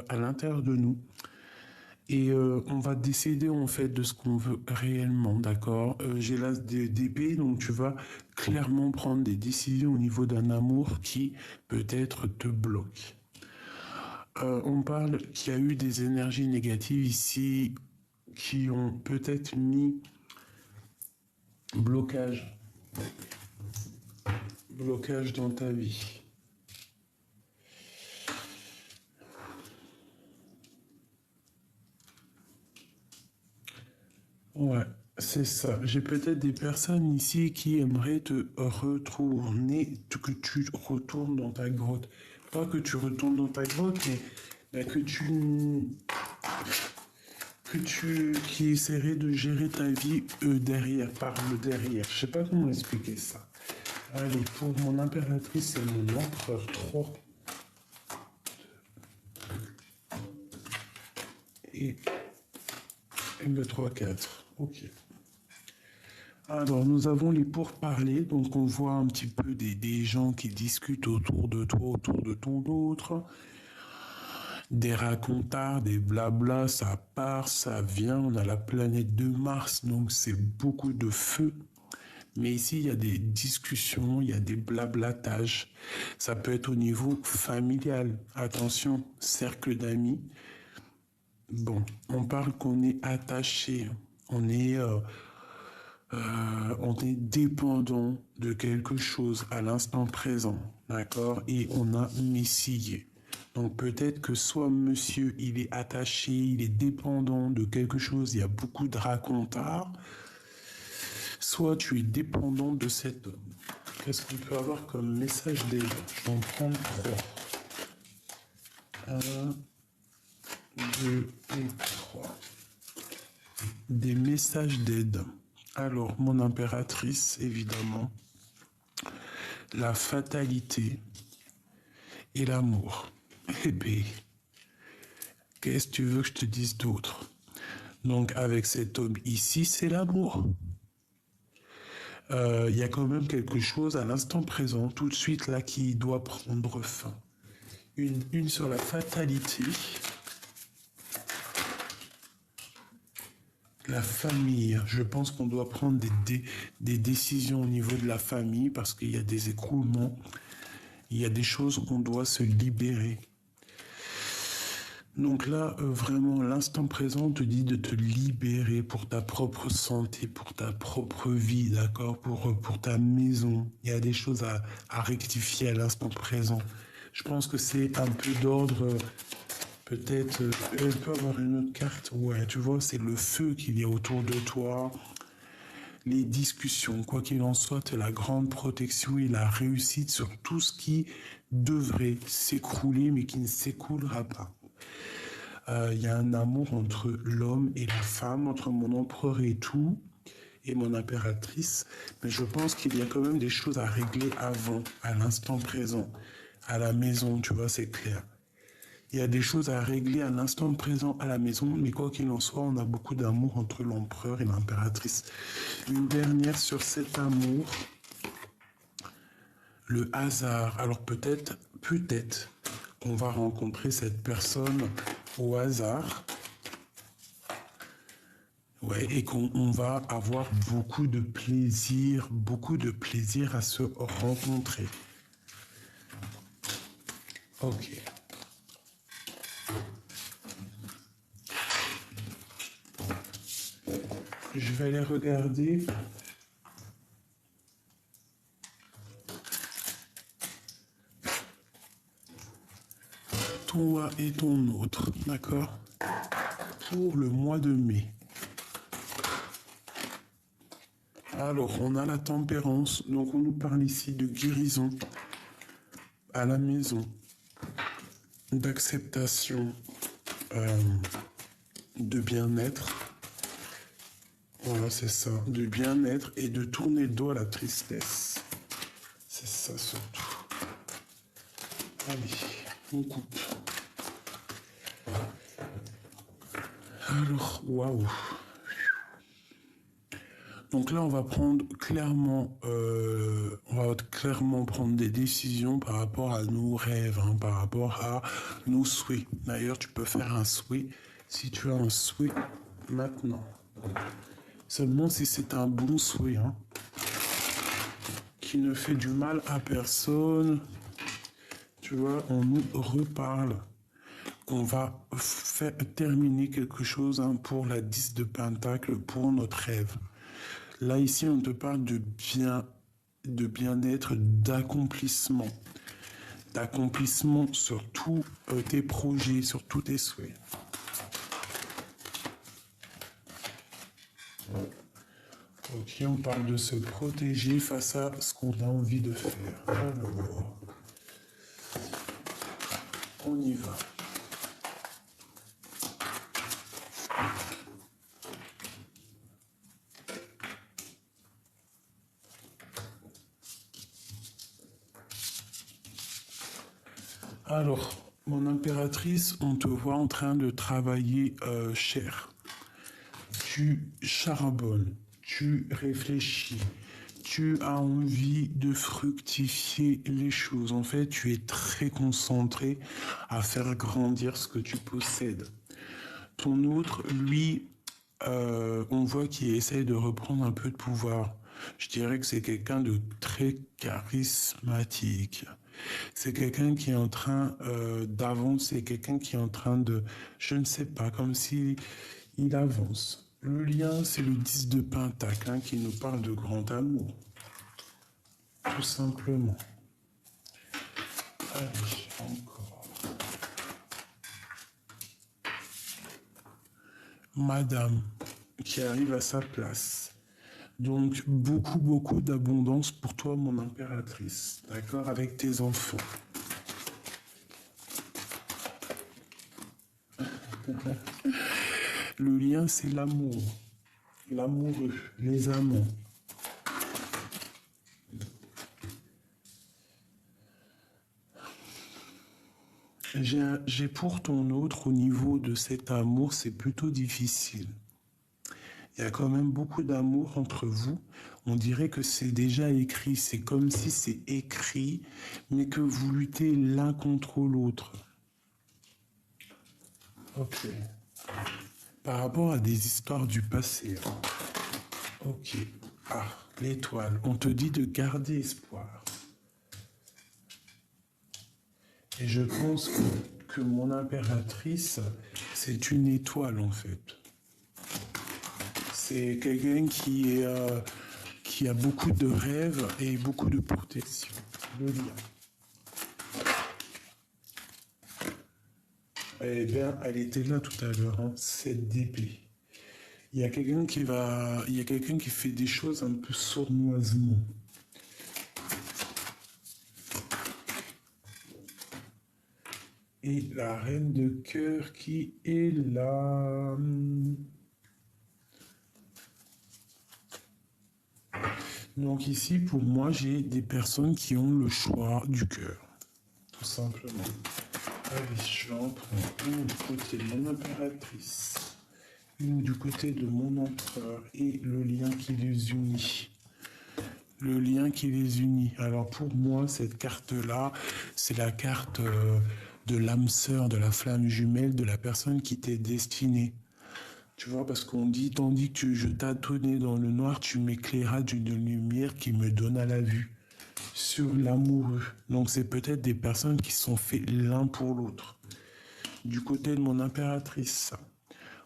à l'intérieur de nous. Et on va décider en fait de ce qu'on veut réellement, d'accord? J'ai l'as d'épée, donc tu vas clairement prendre des décisions au niveau d'un amour qui peut-être te bloque. On parle qu'il y a eu des énergies négatives ici qui ont peut-être mis blocage dans ta vie. Ouais, c'est ça. J'ai peut-être des personnes ici qui aimeraient te retourner, que tu retournes dans ta grotte. Pas que tu retournes dans ta grotte, mais qui essaierait de gérer ta vie derrière, par le derrière. Je sais pas comment expliquer ça. Allez, pour mon impératrice et mon empereur 3. Et le 3-4. Ok. Alors, nous avons les pourparlers. Donc, on voit un petit peu des gens qui discutent autour de toi, autour de ton autre. Des racontards, des blabla, ça part, ça vient. On a la planète de Mars, donc c'est beaucoup de feu. Mais ici, il y a des discussions, il y a des blablatages. Ça peut être au niveau familial. Attention, cercle d'amis. Bon, on parle qu'on est attaché, on est dépendant de quelque chose à l'instant présent, d'accord? Et on a messillé. Donc peut-être que soit monsieur, il est attaché, il est dépendant de quelque chose, il y a beaucoup de racontards, soit tu es dépendant de cet homme. Qu'est-ce qu'on peut avoir comme message d'aide? Je vais en prendre 3. 1, 2 et 3. 3. Des messages d'aide. Alors, mon impératrice, évidemment, la fatalité et l'amour. Eh bien, qu'est-ce que tu veux que je te dise d'autre? Donc, avec cet homme ici, c'est l'amour. Il y a quand même quelque chose à l'instant présent, tout de suite là, qui doit prendre fin. Une sur la fatalité. La famille, je pense qu'on doit prendre des décisions au niveau de la famille parce qu'il y a des écroulements, il y a des choses qu'on doit se libérer. Donc là, vraiment, l'instant présent te dit de te libérer pour ta propre santé, pour ta propre vie, d'accord, pour ta maison. Il y a des choses à rectifier à l'instant présent. Je pense que c'est un peu d'ordre... Peut-être, elle peut avoir une autre carte. Ouais, tu vois, c'est le feu qu'il y a autour de toi. Les discussions, quoi qu'il en soit, tu as la grande protection et la réussite sur tout ce qui devrait s'écrouler, mais qui ne s'écoulera pas. Il y a un amour entre l'homme et la femme, entre mon empereur et tout, et mon impératrice. Mais je pense qu'il y a quand même des choses à régler avant, à l'instant présent, à la maison, tu vois, c'est clair. Il y a des choses à régler à l'instant présent à la maison, mais quoi qu'il en soit, on a beaucoup d'amour entre l'empereur et l'impératrice. Une dernière sur cet amour, le hasard. Alors peut-être qu'on va rencontrer cette personne au hasard. Ouais, et qu'on va avoir beaucoup de plaisir à se rencontrer. Ok. Je vais aller regarder. Toi et ton autre, d'accord? Pour le mois de mai. Alors, on a la tempérance, donc on nous parle ici de guérison à la maison, d'acceptation, de bien-être. Voilà, c'est ça, de bien-être et de tourner le dos à la tristesse. C'est ça surtout. Allez, on coupe. Alors, waouh. Donc là, on va prendre clairement, prendre des décisions par rapport à nos rêves, hein, par rapport à nos souhaits. D'ailleurs, tu peux faire un souhait si tu as un souhait maintenant. Seulement si c'est un bon souhait, hein, qui ne fait du mal à personne. Tu vois, on nous reparle qu'on va faire terminer quelque chose, hein, pour la 10 de Pentacle, pour notre rêve. Là, ici, on te parle de bien-être, d'accomplissement. D'accomplissement sur tous tes projets, sur tous tes souhaits. Ok, on parle de se protéger face à ce qu'on a envie de faire. Alors, on y va. Alors, mon impératrice, on te voit en train de travailler cher. Tu charbonnes, tu réfléchis, tu as envie de fructifier les choses. En fait, tu es très concentré à faire grandir ce que tu possèdes. Ton autre, lui, on voit qu'il essaye de reprendre un peu de pouvoir. Je dirais que c'est quelqu'un de très charismatique. C'est quelqu'un qui est en train d'avancer, quelqu'un qui est en train de, je ne sais pas, comme si il avance. Le lien, c'est le 10 de Pentacle, hein, qui nous parle de grand amour. Tout simplement. Allez, encore. Madame, qui arrive à sa place. Donc, beaucoup d'abondance pour toi, mon impératrice. D'accord? Avec tes enfants. Le lien, c'est l'amour. L'amoureux, les amants. J'ai pour ton autre, au niveau de cet amour, c'est plutôt difficile. Il y a quand même beaucoup d'amour entre vous. On dirait que c'est déjà écrit. C'est comme si c'est écrit, mais que vous luttez l'un contre l'autre. Ok. Par rapport à des histoires du passé. Ok. Ah, l'étoile. On te dit de garder espoir. Et je pense que mon impératrice, c'est une étoile en fait. C'est quelqu'un qui a beaucoup de rêves et beaucoup de protection. Le lien. Eh bien, elle était là tout à l'heure, hein, cette d'épée. Il y a quelqu'un qui fait des choses un peu sournoisement. Et la reine de cœur qui est là. Donc ici, pour moi, j'ai des personnes qui ont le choix du cœur. Tout simplement. Allez, j'en prends une du côté de mon impératrice, une du côté de mon empereur et le lien qui les unit. Le lien qui les unit. Alors pour moi, cette carte-là, c'est la carte de l'âme sœur, de la flamme jumelle, de la personne qui t'est destinée. Tu vois, parce qu'on dit, tandis que je tâtonnais dans le noir, tu m'éclairas d'une lumière qui me donna la vue sur l'amoureux. Donc c'est peut-être des personnes qui sont faites l'un pour l'autre. Du côté de mon impératrice,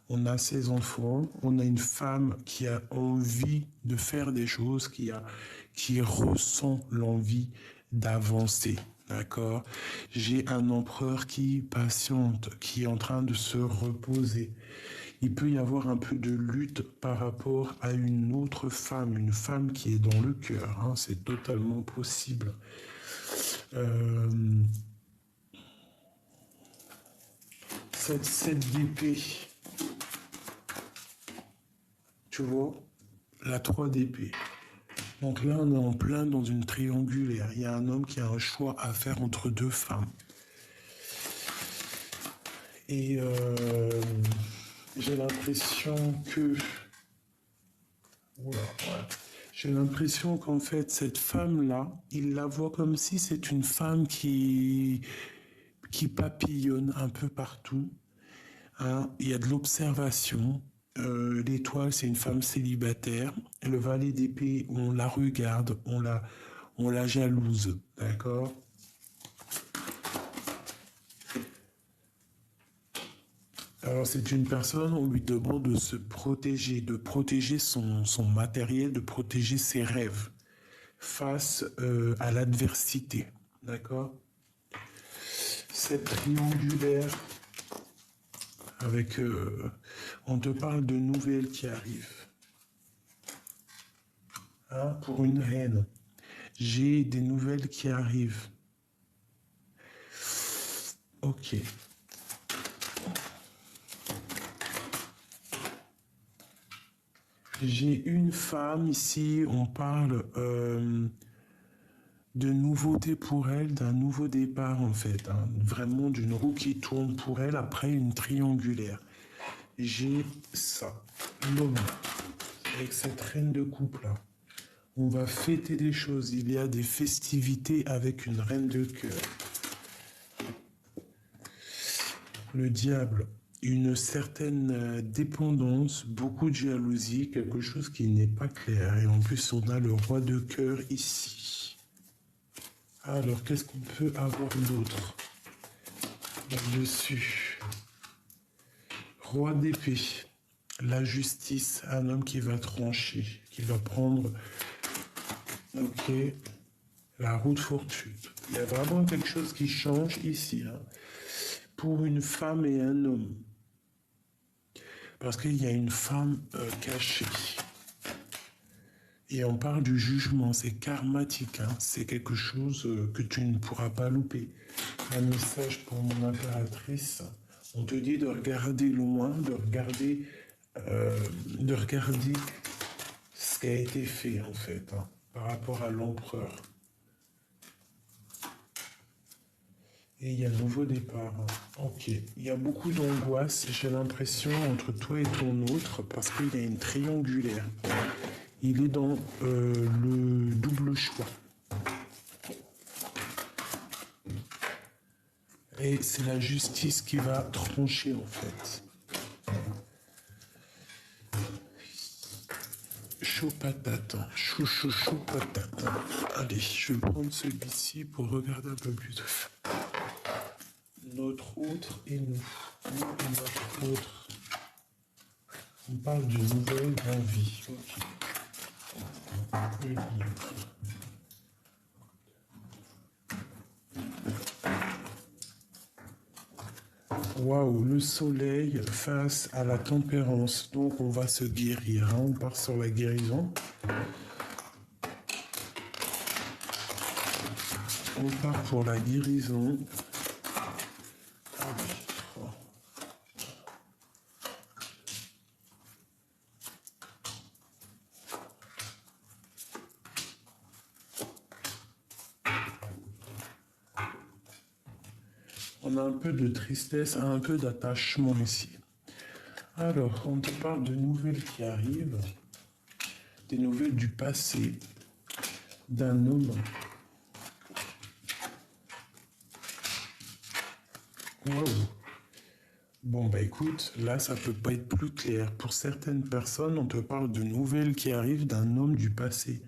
on a ses enfants, on a une femme qui a envie de faire des choses, qui ressent l'envie d'avancer. D'accord? J'ai un empereur qui patiente, qui est en train de se reposer. Il peut y avoir un peu de lutte par rapport à une autre femme, une femme qui est dans le cœur. Hein, c'est totalement possible. Cette d'épée, tu vois, la 3 d'épée. Donc là, on est en plein dans une triangulaire. Il y a un homme qui a un choix à faire entre deux femmes. Et j'ai l'impression que... Oula, ouais. J'ai l'impression qu'en fait, cette femme-là, il la voit comme si c'est une femme qui papillonne un peu partout. Hein. Il y a de l'observation. L'étoile, c'est une femme célibataire. Le valet d'épée, on la regarde, on la jalouse. D'accord? Alors c'est une personne, on lui demande de se protéger, de protéger son matériel, de protéger ses rêves face à l'adversité. D'accord? Cette triangulaire avec... on te parle de nouvelles qui arrivent. Hein, pour une reine. J'ai des nouvelles qui arrivent. Ok. J'ai une femme ici, on parle de nouveauté pour elle, d'un nouveau départ en fait. Hein, vraiment d'une roue qui tourne pour elle après une triangulaire. J'ai ça, l'homme, avec cette reine de couple là. On va fêter des choses, il y a des festivités avec une reine de cœur. Le diable, une certaine dépendance, beaucoup de jalousie, quelque chose qui n'est pas clair. Et en plus, on a le roi de cœur ici. Alors, qu'est-ce qu'on peut avoir d'autre là-dessus? Roi d'épée, la justice, un homme qui va trancher, qui va prendre, ok, la route fortune. Il y a vraiment quelque chose qui change ici, hein, pour une femme et un homme. Parce qu'il y a une femme cachée. Et on parle du jugement, c'est karmatique, hein, c'est quelque chose que tu ne pourras pas louper. Un message pour mon impératrice. On te dit de regarder loin, de regarder de regarder ce qui a été fait, en fait, hein, par rapport à l'empereur. Et il y a un nouveau départ. Ok. Il y a beaucoup d'angoisse, j'ai l'impression, entre toi et ton autre, parce qu'il y a une triangulaire. Il est dans le double choix. Et c'est la justice qui va trancher, en fait. Chaud patate. Chaud patate. Allez, je vais prendre celui-ci pour regarder un peu plus de feu. Notre autre et nous. Nous et notre autre. On parle de nouvelle envie. Ok. Waouh, le soleil face à la tempérance. Donc on va se guérir. Hein. On part sur la guérison. On part pour la guérison. On a un peu de tristesse, un peu d'attachement ici. Alors, on te parle de nouvelles qui arrivent, des nouvelles du passé, d'un homme. Waouh. Bon, bah écoute, là, ça peut pas être plus clair. Pour certaines personnes, on te parle de nouvelles qui arrivent d'un homme du passé.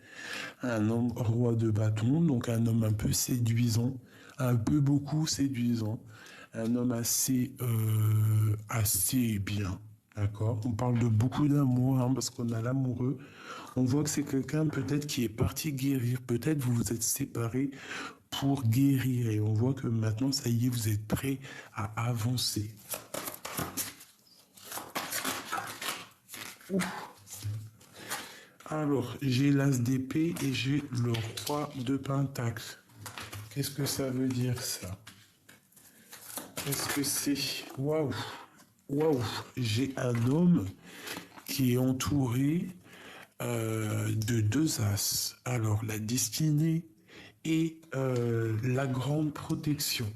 Un homme roi de bâton, donc un homme un peu séduisant, un peu beaucoup séduisant. Un homme assez bien, d'accord? On parle de beaucoup d'amour, hein, parce qu'on a l'amoureux. On voit que c'est quelqu'un peut-être qui est parti guérir. Peut-être vous vous êtes séparés pour guérir. Et on voit que maintenant, ça y est, vous êtes prêts à avancer. Ouf. Alors, j'ai l'as d'épée et j'ai le roi de pentacle. Qu'est-ce que ça veut dire, ça? Qu'est-ce que c'est? Waouh! Waouh! J'ai un homme qui est entouré de deux as. Alors, la destinée et la grande protection.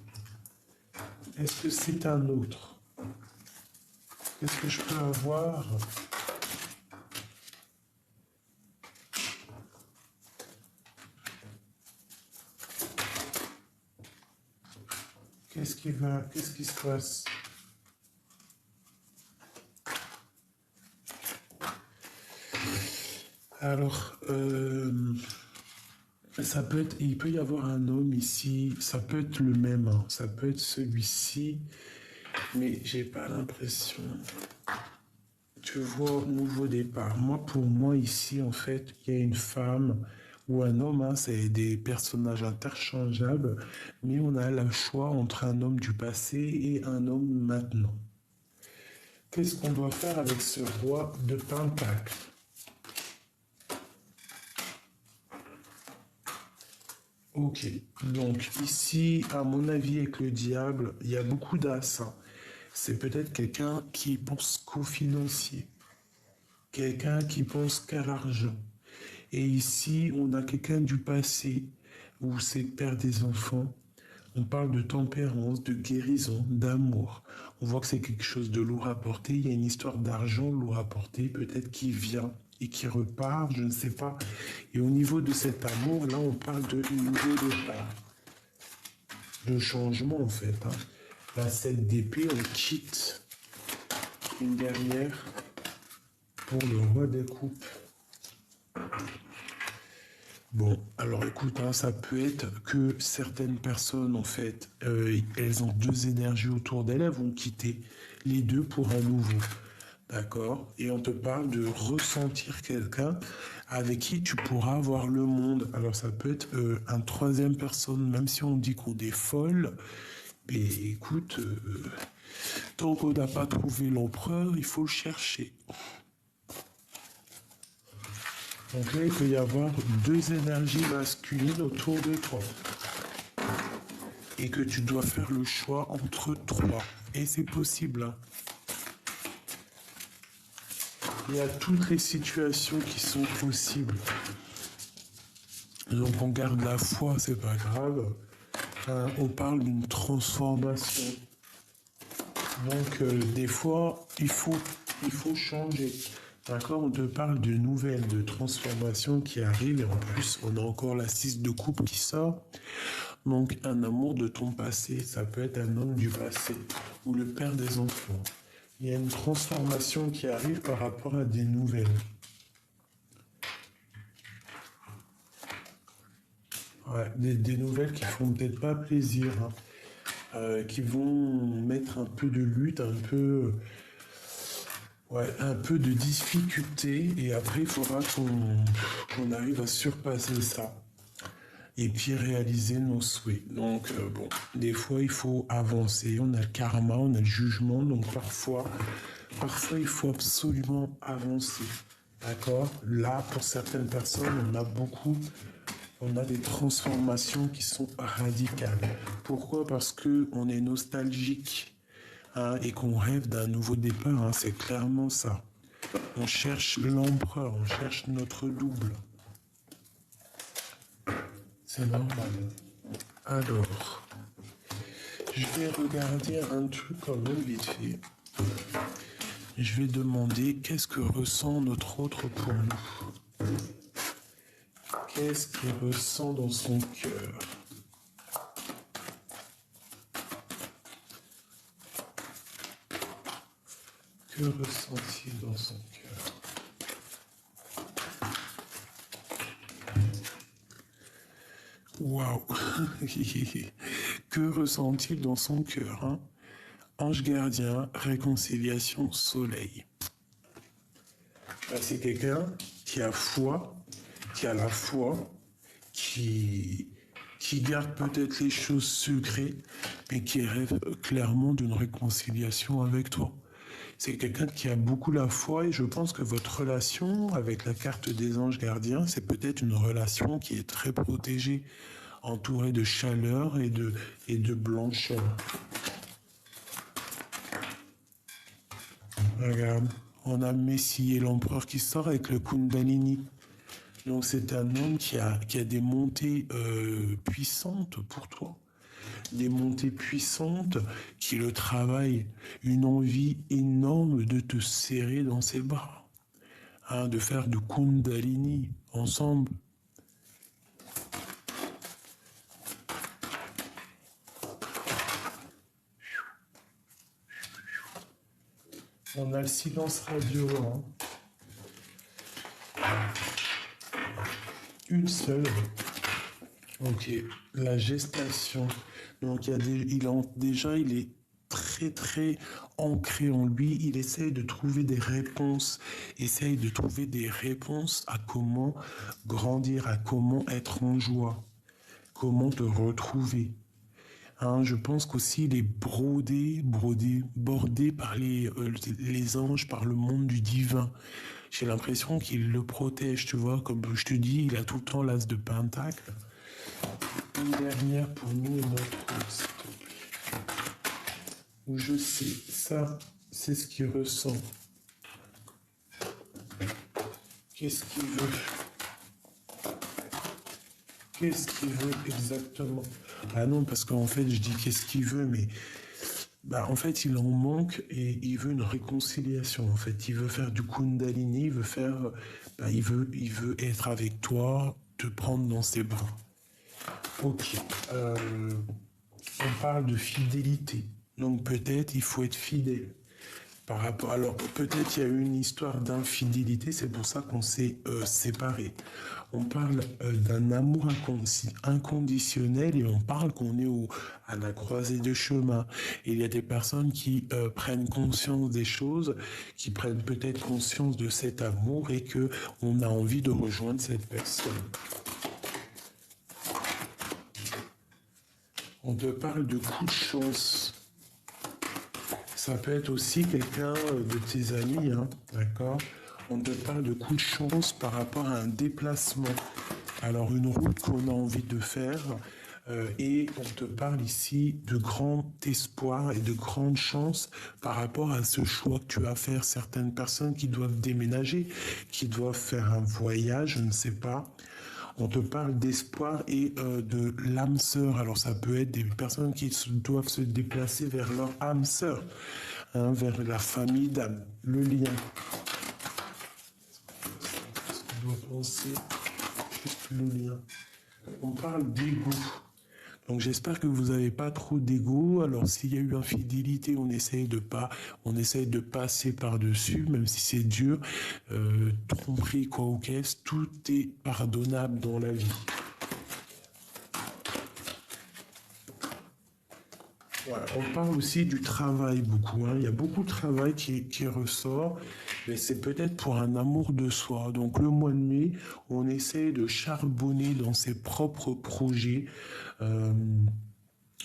Est-ce que c'est un autre? Qu'est-ce que je peux avoir? Qu'est-ce qui se passe? Alors, ça peut être, il peut y avoir un homme ici, ça peut être le même, hein, ça peut être celui-ci, mais j'ai pas l'impression. Tu vois, nouveau départ. Moi, pour moi, ici, en fait, il y a une femme ou un homme, hein, c'est des personnages interchangeables, mais on a le choix entre un homme du passé et un homme maintenant. Qu'est-ce qu'on doit faire avec ce roi de pentacle? Ok, donc ici, à mon avis, avec le diable, il y a beaucoup d'as. Hein. C'est peut-être quelqu'un qui pense qu'au financier, quelqu'un qui pense qu'à l'argent. Et ici, on a quelqu'un du passé, où c'est le père des enfants. On parle de tempérance, de guérison, d'amour. On voit que c'est quelque chose de lourd à porter. Il y a une histoire d'argent lourd à porter, peut-être qui vient et qui repart, je ne sais pas. Et au niveau de cet amour, là, on parle de nouveau départ. De changement, en fait. Hein. La 7 d'épée, on quitte une dernière pour le roi des coupes. Bon, alors écoute, hein, ça peut être que certaines personnes, en fait, elles ont deux énergies autour d'elles, elles vont quitter les deux pour un nouveau. D'accord? Et on te parle de ressentir quelqu'un avec qui tu pourras avoir le monde. Alors ça peut être un troisième personne, même si on dit qu'on est folle. Mais écoute, tant qu'on n'a pas trouvé l'empereur, il faut le chercher. Donc là, il peut y avoir deux énergies masculines autour de toi. Et que tu dois faire le choix entre trois. Et c'est possible. Hein. Il y a toutes les situations qui sont possibles. Donc on garde la foi, c'est pas grave. On parle d'une transformation. Donc des fois, il faut changer. D'accord? On te parle de nouvelles, de transformations qui arrivent. Et en plus, on a encore la 6 de coupe qui sort. Donc un amour de ton passé, ça peut être un homme du passé ou le père des enfants. Il y a une transformation qui arrive par rapport à des nouvelles. Ouais, des nouvelles qui font peut-être pas plaisir, hein, qui vont mettre un peu de lutte, un peu de difficulté, et après il faudra qu'on arrive à surpasser ça et puis réaliser nos souhaits. Donc bon, des fois il faut avancer, on a le karma, on a le jugement, donc parfois il faut absolument avancer. D'accord? Là, pour certaines personnes, on a des transformations qui sont radicales. Pourquoi? Parce que on est nostalgique, hein, et qu'on rêve d'un nouveau départ, hein, c'est clairement ça. On cherche l'empereur, on cherche notre double. C'est normal. Alors, je vais regarder un truc quand même vite fait. Je vais demander qu'est-ce que ressent notre autre pour nous. Qu'est-ce qu'il ressent dans son cœur? Que ressent-il dans son cœur? Waouh! Que ressent-il dans son cœur, hein? Ange gardien, réconciliation, soleil. C'est quelqu'un qui a foi, qui a la foi, qui garde peut-être les choses secrètes, mais qui rêve clairement d'une réconciliation avec toi. C'est quelqu'un qui a beaucoup la foi, et je pense que votre relation avec la carte des anges gardiens, c'est peut-être une relation qui est très protégée, entourée de chaleur et de blancheur. Regarde, on a Messie et l'empereur qui sort avec le Kundalini. Donc c'est un homme qui a des montées puissantes pour toi. Des montées puissantes qui le travaillent, une envie énorme de te serrer dans ses bras, hein, de faire du Kundalini ensemble. On a le silence radio, hein. Une seule. Ok, la gestation. Donc il est très très ancré en lui. Il essaye de trouver des réponses. À comment grandir, à comment être en joie, comment te retrouver. Hein, je pense qu'aussi il est bordé par les anges, par le monde du divin. J'ai l'impression qu'il le protège, tu vois, comme je te dis, il a tout le temps l'as de pentacle. Une dernière pour nous et notre, s'il te plaît. Où je sais, ça, c'est ce qu'il ressent. Qu'est-ce qu'il veut? Qu'est-ce qu'il veut exactement? Ah non, parce qu'en fait, je dis qu'est-ce qu'il veut, mais en fait, il en manque et il veut une réconciliation. En fait, il veut faire du Kundalini, il veut être avec toi, te prendre dans ses bras. Ok. On parle de fidélité. Donc peut-être il faut être fidèle. Alors peut-être il y a eu une histoire d'infidélité, c'est pour ça qu'on s'est séparés. On parle d'un amour inconditionnel, et on parle qu'on est à la croisée de chemin. Et il y a des personnes qui prennent conscience des choses, qui prennent peut-être conscience de cet amour, et que on a envie de rejoindre cette personne. On te parle de coup de chance. Ça peut être aussi quelqu'un de tes amis, hein, d'accord? On te parle de coup de chance par rapport à un déplacement. Alors une route qu'on a envie de faire, Et on te parle ici de grand espoir et de grande chance par rapport à ce choix que tu vas faire. Certaines personnes qui doivent déménager, qui doivent faire un voyage, je ne sais pas. On te parle d'espoir et de l'âme sœur. Alors ça peut être des personnes qui doivent se déplacer vers leur âme sœur, hein, vers la famille d'âme, le lien. On doit penser juste le lien. On parle d'ego. Donc j'espère que vous n'avez pas trop d'ego. Alors s'il y a eu infidélité, on essaye de passer par-dessus, même si c'est dur. Tromperie, quoi ou qu'est-ce, tout est pardonnable dans la vie. Voilà. On parle aussi du travail beaucoup, hein. Il y a beaucoup de travail qui ressort, mais c'est peut-être pour un amour de soi. Donc le mois de mai, on essaye de charbonner dans ses propres projets. euh,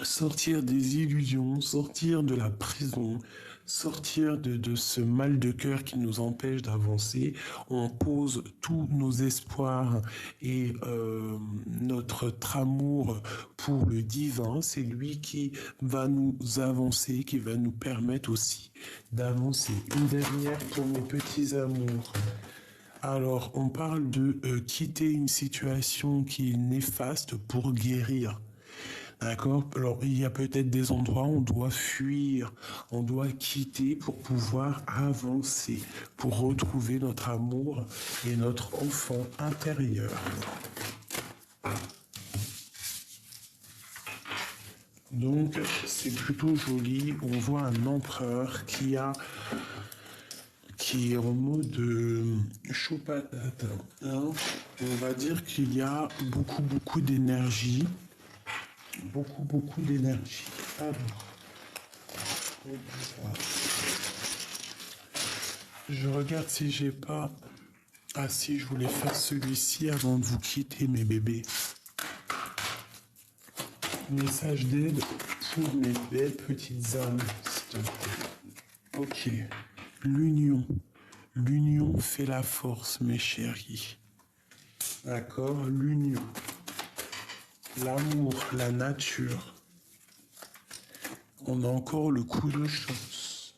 Sortir des illusions, sortir de la prison, sortir de ce mal de cœur qui nous empêche d'avancer. On pose tous nos espoirs et notre amour pour le divin. C'est lui qui va nous avancer, qui va nous permettre aussi d'avancer. Une dernière pour mes petits amours. Alors, on parle de quitter une situation qui est néfaste pour guérir. D'accord? Alors, il y a peut-être des endroits où on doit fuir, on doit quitter pour pouvoir avancer, pour retrouver notre amour et notre enfant intérieur. Donc, c'est plutôt joli. On voit un empereur qui est en mode chaud patate, hein. On va dire qu'il y a beaucoup d'énergie. Beaucoup d'énergie. Alors, je regarde si j'ai pas... Ah si, je voulais faire celui-ci avant de vous quitter, mes bébés. Message d'aide pour mes belles petites âmes, s'il te plaît. Ok. L'union. L'union fait la force, mes chéris. D'accord? L'union. L'amour, la nature. On a encore le coup de chance.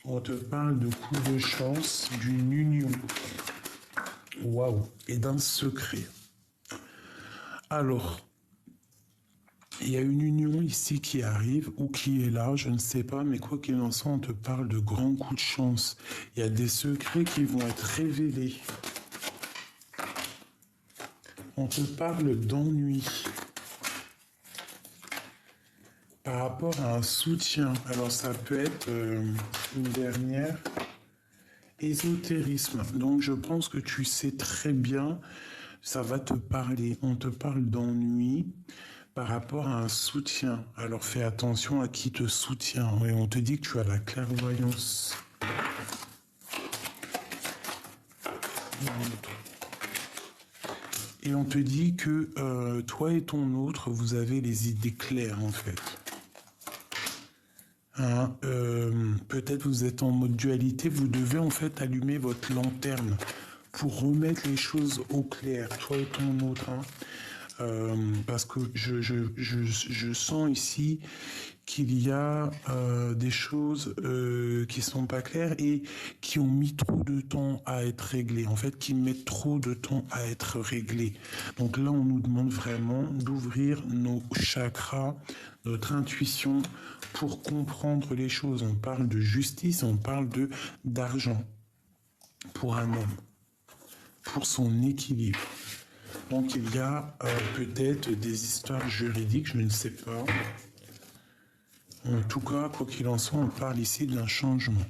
On te parle de coup de chance, d'une union. Waouh! Et d'un secret. Alors, il y a une union ici qui arrive ou qui est là, je ne sais pas, mais quoi qu'il en soit, on te parle de grands coups de chance. Il y a des secrets qui vont être révélés. On te parle d'ennui par rapport à un soutien. Alors ça peut être une dernière, ésotérisme. Donc je pense que tu sais très bien, ça va te parler. On te parle d'ennui par rapport à un soutien. Alors fais attention à qui te soutient. Et on te dit que tu as la clairvoyance. Et on te dit que toi et ton autre, vous avez les idées claires en fait. Hein, peut-être vous êtes en mode dualité, vous devez en fait allumer votre lanterne pour remettre les choses au clair, toi et ton autre. Hein. Parce que je sens ici qu'il y a des choses qui sont pas claires et qui ont mis trop de temps à être réglées. En fait, qui mettent trop de temps à être réglées. Donc là, on nous demande vraiment d'ouvrir nos chakras, notre intuition pour comprendre les choses. On parle de justice, on parle d'argent pour un homme, pour son équilibre. Donc il y a peut-être des histoires juridiques, je ne sais pas. En tout cas, quoi qu'il en soit, on parle ici d'un changement.